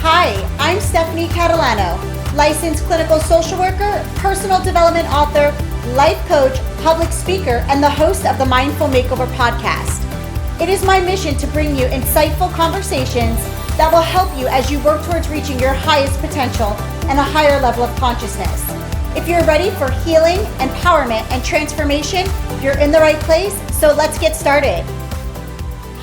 Hi, I'm Stephanie Catalano, licensed clinical social worker, personal development author, life coach, public speaker, and the host of the Mindful Makeover podcast. It is my mission to bring you insightful conversations that will help you as you work towards reaching your highest potential and a higher level of consciousness. If you're ready for healing, empowerment, and transformation, you're in the right place, so let's get started.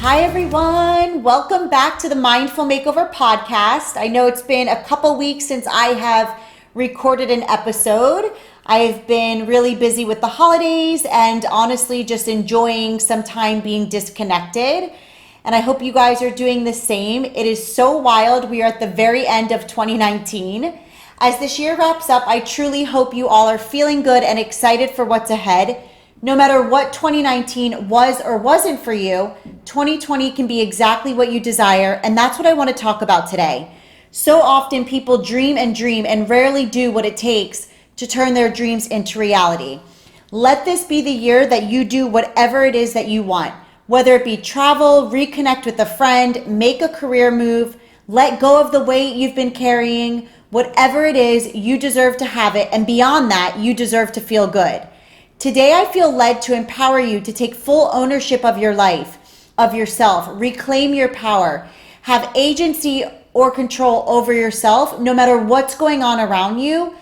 Hi everyone, welcome back to the Mindful Makeover podcast. I know it's been a couple weeks since I have recorded an episode. I've been really busy with the holidays and honestly just enjoying some time being disconnected. And I hope you guys are doing the same. It is so wild. We are at the very end of 2019. As this year wraps up, I truly hope you all are feeling good and excited for what's ahead. No matter what 2019 was or wasn't for you, 2020 can be exactly what you desire, and that's what I want to talk about today. So often people dream and rarely do what it takes to turn their dreams into reality. Let this be the year that you do whatever it is that you want, whether it be travel, reconnect with a friend, make a career move, let go of the weight you've been carrying. Whatever it is, you deserve to have it, and beyond that, you deserve to feel good. Today, I feel led to empower you to take full ownership of your life, of yourself, reclaim your power, have agency or control over yourself, no matter what's going on around you.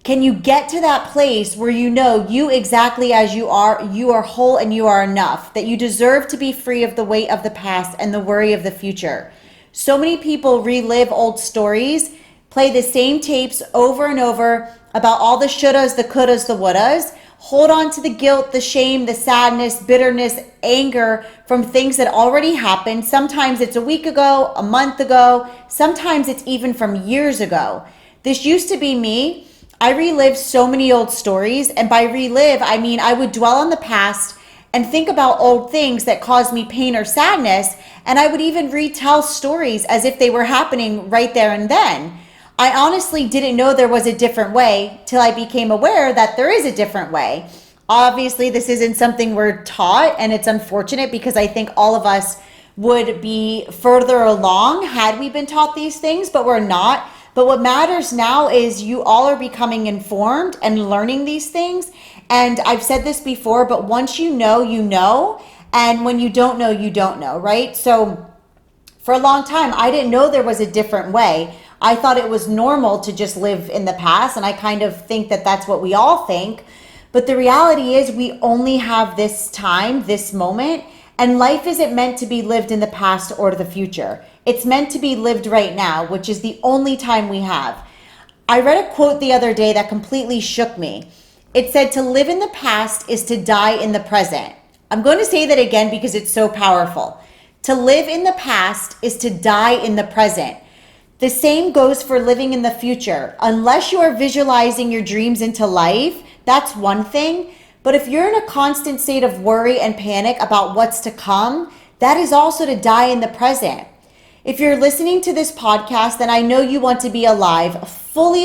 Can you get to that place where you know you exactly as you are whole and you are enough, that you deserve to be free of the weight of the past and the worry of the future? So many people relive old stories, play the same tapes over and over about all the shouldas, the couldas, the wouldas, hold on to the guilt, the shame, the sadness, bitterness, anger from things that already happened. Sometimes it's a week ago, a month ago. Sometimes it's even from years ago. This used to be me. I relived so many old stories. And by relive, I mean I would dwell on the past and think about old things that caused me pain or sadness. And I would even retell stories as if they were happening right there and then. I honestly didn't know there was a different way till I became aware that there is a different way. Obviously, this isn't something we're taught, and it's unfortunate because I think all of us would be further along had we been taught these things, but we're not. But what matters now is you all are becoming informed and learning these things. And I've said this before, but once you know, you know. And when you don't know, you don't know, right? So for a long time, I didn't know there was a different way. I thought it was normal to just live in the past, and I kind of think that that's what we all think. But the reality is we only have this time, this moment, and life isn't meant to be lived in the past or the future. It's meant to be lived right now, which is the only time we have. I read a quote the other day that completely shook me. It said, "To live in the past is to die in the present." I'm going to say that again because it's so powerful. To live in the past is to die in the present. The same goes for living in the future. Unless you are visualizing your dreams into life, that's one thing. But if you're in a constant state of worry and panic about what's to come, that is also to die in the present. If you're listening to this podcast, then I know you want to be alive, full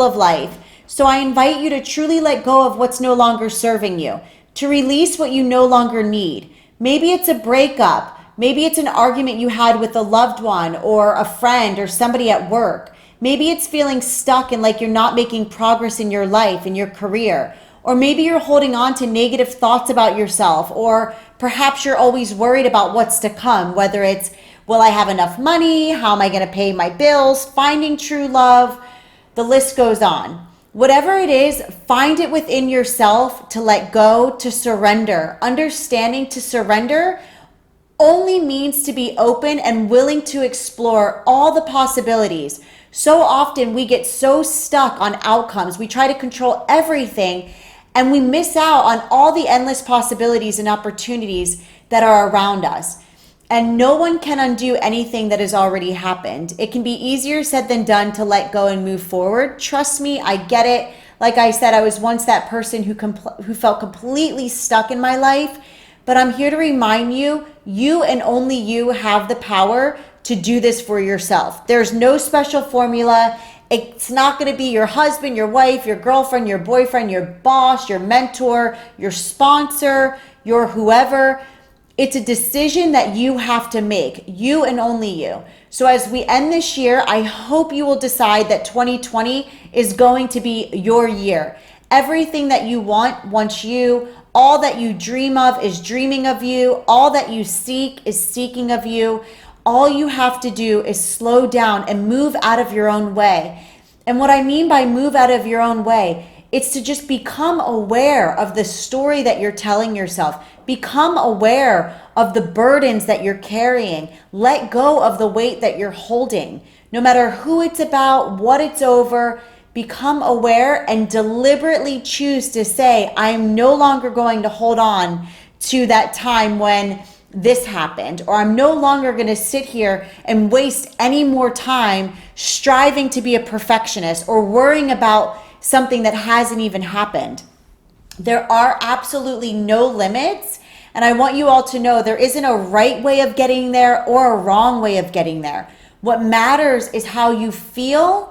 of life. So I invite you to truly let go of what's no longer serving you, to release what you no longer need. Maybe it's a breakup. Maybe it's an argument you had with a loved one or a friend or somebody at work. Maybe it's feeling stuck and like you're not making progress in your life, in your career. Or maybe you're holding on to negative thoughts about yourself. Or perhaps you're always worried about what's to come, whether it's, will I have enough money? How am I going to pay my bills? Finding true love? The list goes on. Whatever it is, find it within yourself to let go, to surrender. Understanding to surrender only means to be open and willing to explore all the possibilities. So often we get so stuck on outcomes. We try to control everything and we miss out on all the endless possibilities and opportunities that are around us. And no one can undo anything that has already happened. It can be easier said than done to let go and move forward. Trust me, I get it. Like I said, I was once that person who felt completely stuck in my life. But I'm here to remind you, you and only you have the power to do this for yourself. There's no special formula. It's not going to be your husband, your wife, your girlfriend, your boyfriend, your boss, your mentor, your sponsor, your whoever. It's a decision that you have to make, you and only you. So as we end this year, I hope you will decide that 2020 is going to be your year. Everything that you want wants you. All that you dream of is dreaming of you. All that you seek is seeking of you. All you have to do is slow down and move out of your own way. And what I mean by move out of your own way, it's to just become aware of the story that you're telling yourself. Become aware of the burdens that you're carrying. Let go of the weight that you're holding. No matter who it's about, what it's over, become aware and deliberately choose to say, I'm no longer going to hold on to that time when this happened, or I'm no longer going to sit here and waste any more time striving to be a perfectionist or worrying about something that hasn't even happened. There are absolutely no limits, and I want you all to know there isn't a right way of getting there or a wrong way of getting there. What matters is how you feel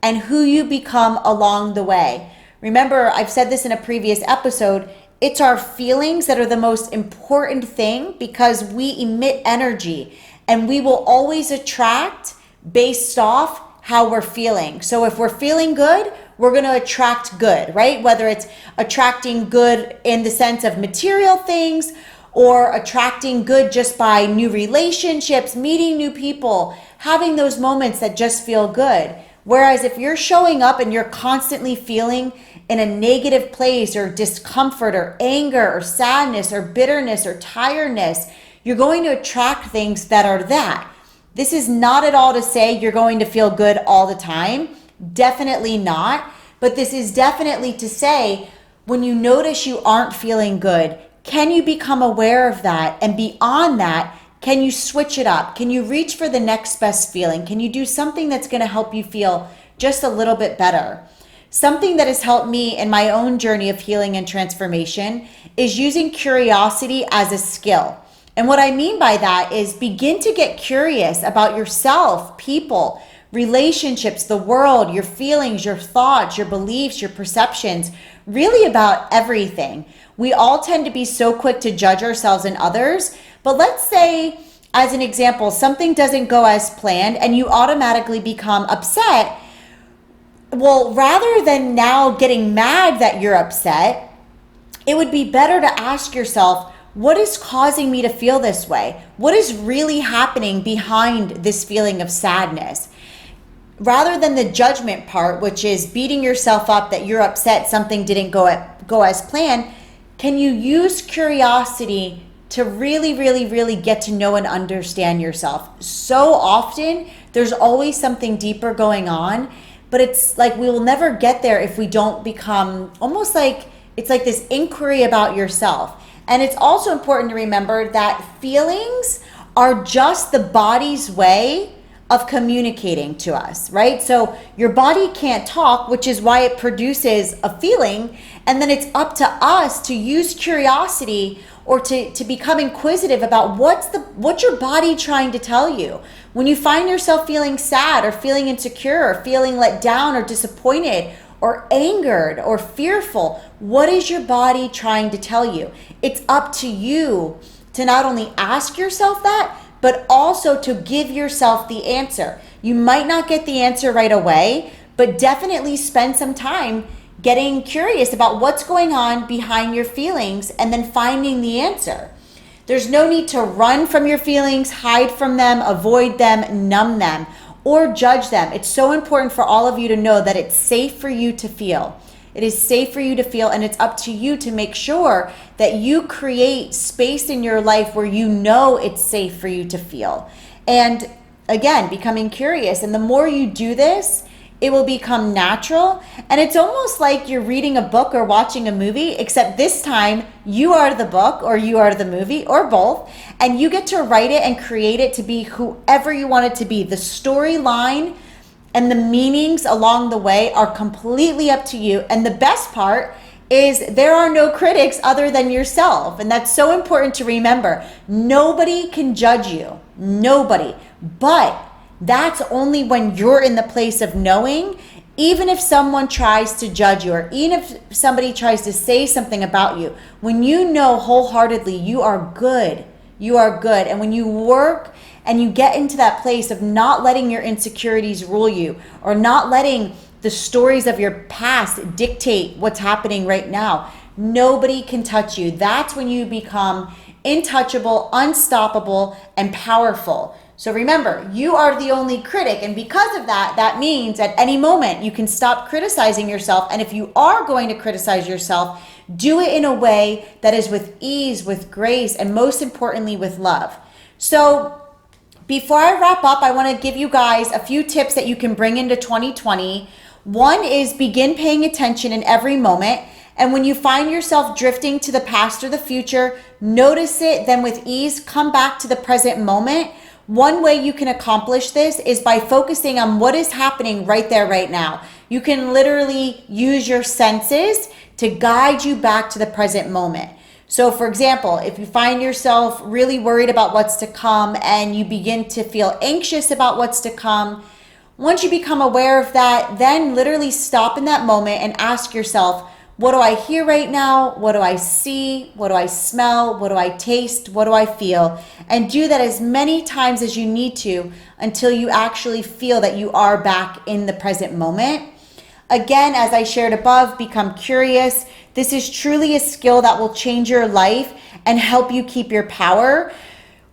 and who you become along the way. Remember, I've said this in a previous episode, it's our feelings that are the most important thing because we emit energy and we will always attract based off how we're feeling. So if we're feeling good, we're going to attract good, right? Whether it's attracting good in the sense of material things or attracting good just by new relationships, meeting new people, having those moments that just feel good. Whereas if you're showing up and you're constantly feeling in a negative place or discomfort or anger or sadness or bitterness or tiredness, you're going to attract things that are that. This is not at all to say you're going to feel good all the time. Definitely not. But this is definitely to say when you notice you aren't feeling good, can you become aware of that? And beyond that, can you switch it up? Can you reach for the next best feeling? Can you do something that's going to help you feel just a little bit better? Something that has helped me in my own journey of healing and transformation is using curiosity as a skill. And what I mean by that is begin to get curious about yourself, people, relationships, the world, your feelings, your thoughts, your beliefs, your perceptions, really about everything. We all tend to be so quick to judge ourselves and others, but let's say, as an example, something doesn't go as planned and you automatically become upset. Well, rather than now getting mad that you're upset, it would be better to ask yourself, what is causing me to feel this way? What is really happening behind this feeling of sadness? Rather than the judgment part, which is beating yourself up that you're upset something didn't go as planned, can you use curiosity to really get to know and understand yourself? So often, there's always something deeper going on, but it's like we will never get there if we don't become almost like, it's like this inquiry about yourself. And it's also important to remember that feelings are just the body's way of communicating to us, right? So your body can't talk, which is why it produces a feeling. And then it's up to us to use curiosity or to become inquisitive about what's your body trying to tell you. When you find yourself feeling sad or feeling insecure or feeling let down or disappointed or angered or fearful, what is your body trying to tell you? It's up to you to not only ask yourself that, but also to give yourself the answer. You might not get the answer right away, but definitely spend some time getting curious about what's going on behind your feelings and then finding the answer. There's no need to run from your feelings, hide from them, avoid them, numb them, or judge them. It's so important for all of you to know that it's safe for you to feel. It is safe for you to feel, and it's up to you to make sure that you create space in your life where you know it's safe for you to feel. And again, becoming curious. And the more you do this, it will become natural. And it's almost like you're reading a book or watching a movie, except this time you are the book or you are the movie or both. And you get to write it and create it to be whoever you want it to be. The storyline and the meanings along the way are completely up to you. And the best part is there are no critics other than yourself. And that's so important to remember. Nobody can judge you. Nobody. But that's only when you're in the place of knowing, even if someone tries to judge you or even if somebody tries to say something about you, when you know wholeheartedly you are good, You are good. And when you work and you get into that place of not letting your insecurities rule you, or not letting the stories of your past dictate what's happening right now, nobody can touch you. That's when you become untouchable, unstoppable, and powerful. So remember, you are the only critic. And because of that, that means at any moment you can stop criticizing yourself. And if you are going to criticize yourself, do it in a way that is with ease, with grace, and most importantly, with love. So before I wrap up, I want to give you guys a few tips that you can bring into 2020. One is begin paying attention in every moment. And when you find yourself drifting to the past or the future, notice it, then with ease, come back to the present moment. One way you can accomplish this is by focusing on what is happening right there, right now. You can literally use your senses to guide you back to the present moment. So for example, if you find yourself really worried about what's to come and you begin to feel anxious about what's to come, once you become aware of that, then literally stop in that moment and ask yourself, what do I hear right now? What do I see? What do I smell? What do I taste? What do I feel? And do that as many times as you need to until you actually feel that you are back in the present moment. Again, as I shared above, become curious. This is truly a skill that will change your life and help you keep your power.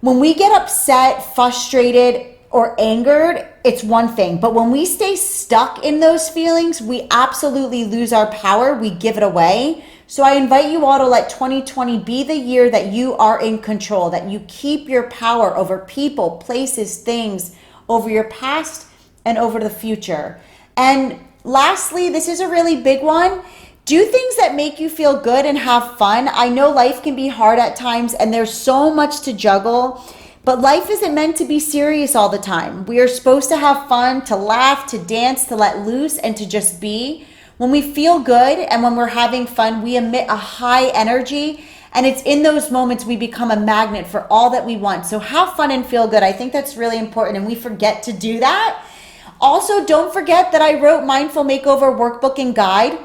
When we get upset, frustrated, or angered, it's one thing. But when we stay stuck in those feelings, we absolutely lose our power. We give it away. So I invite you all to let 2020 be the year that you are in control, that you keep your power over people, places, things, over your past and over the future. And lastly, this is a really big one. Do things that make you feel good and have fun. I know life can be hard at times and there's so much to juggle. But life isn't meant to be serious all the time. We are supposed to have fun, to laugh, to dance, to let loose, and to just be. When we feel good and when we're having fun, we emit a high energy, and it's in those moments we become a magnet for all that we want. So have fun and feel good. I think that's really important, and we forget to do that. Also, don't forget that I wrote Mindful Makeover Workbook and Guide,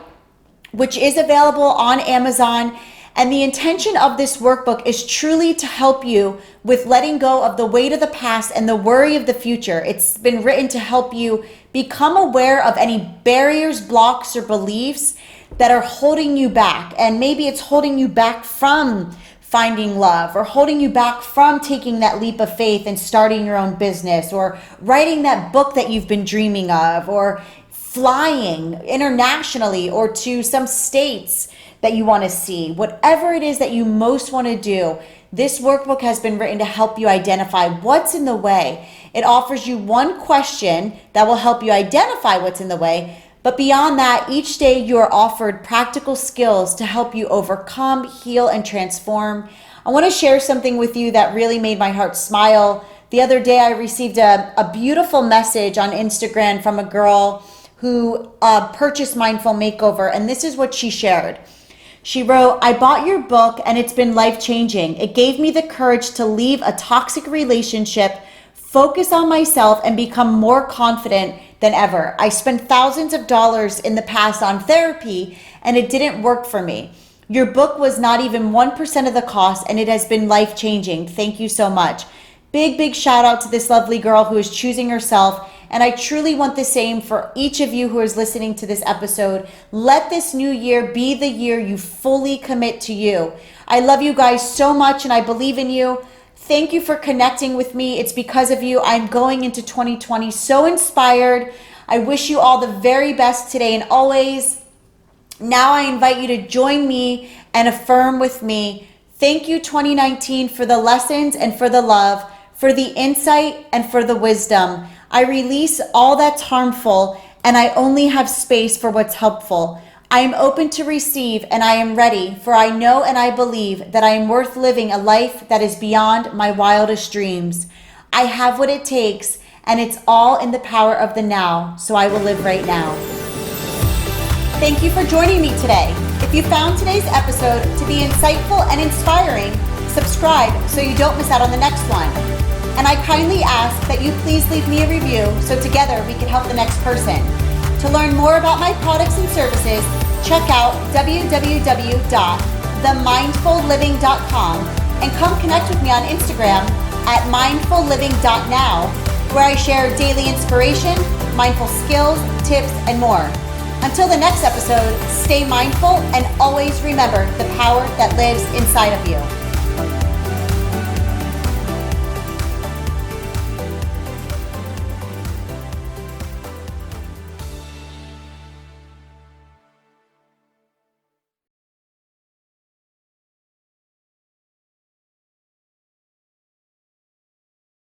which is available on Amazon. And the intention of this workbook is truly to help you with letting go of the weight of the past and the worry of the future. It's been written to help you become aware of any barriers, blocks, or beliefs that are holding you back. And maybe it's holding you back from finding love, or holding you back from taking that leap of faith and starting your own business, or writing that book that you've been dreaming of, or flying internationally or to some states that you want to see. Whatever it is that you most want to do, this workbook has been written to help you identify what's in the way. It offers you one question that will help you identify what's in the way. But beyond that, each day you are offered practical skills to help you overcome, heal, and transform. I want to share something with you that really made my heart smile. The other day I received a beautiful message on Instagram from a girl who purchased Mindful Makeover, and this is what she shared. She wrote, "I bought your book and it's been life-changing. It gave me the courage to leave a toxic relationship, focus on myself, and become more confident than ever. I spent thousands of dollars in the past on therapy and it didn't work for me. Your book was not even 1% of the cost and it has been life-changing. Thank you so much." Big shout out to this lovely girl who is choosing herself. And I truly want the same for each of you who is listening to this episode. Let this new year be the year you fully commit to you. I love you guys so much and I believe in you. Thank you for connecting with me. It's because of you I'm going into 2020 so inspired. I wish you all the very best today and always. Now I invite you to join me and affirm with me. Thank you 2019 for the lessons and for the love, for the insight and for the wisdom. I release all that's harmful and I only have space for what's helpful. I am open to receive and I am ready, for I know and I believe that I am worth living a life that is beyond my wildest dreams. I have what it takes and it's all in the power of the now, so I will live right now. Thank you for joining me today. If you found today's episode to be insightful and inspiring, subscribe so you don't miss out on the next one. And I kindly ask that you please leave me a review so together we can help the next person. To learn more about my products and services, check out www.themindfulliving.com And come connect with me on Instagram at mindfulliving.now, where I share daily inspiration, mindful skills, tips, and more. Until the next episode, stay mindful and always remember the power that lives inside of you.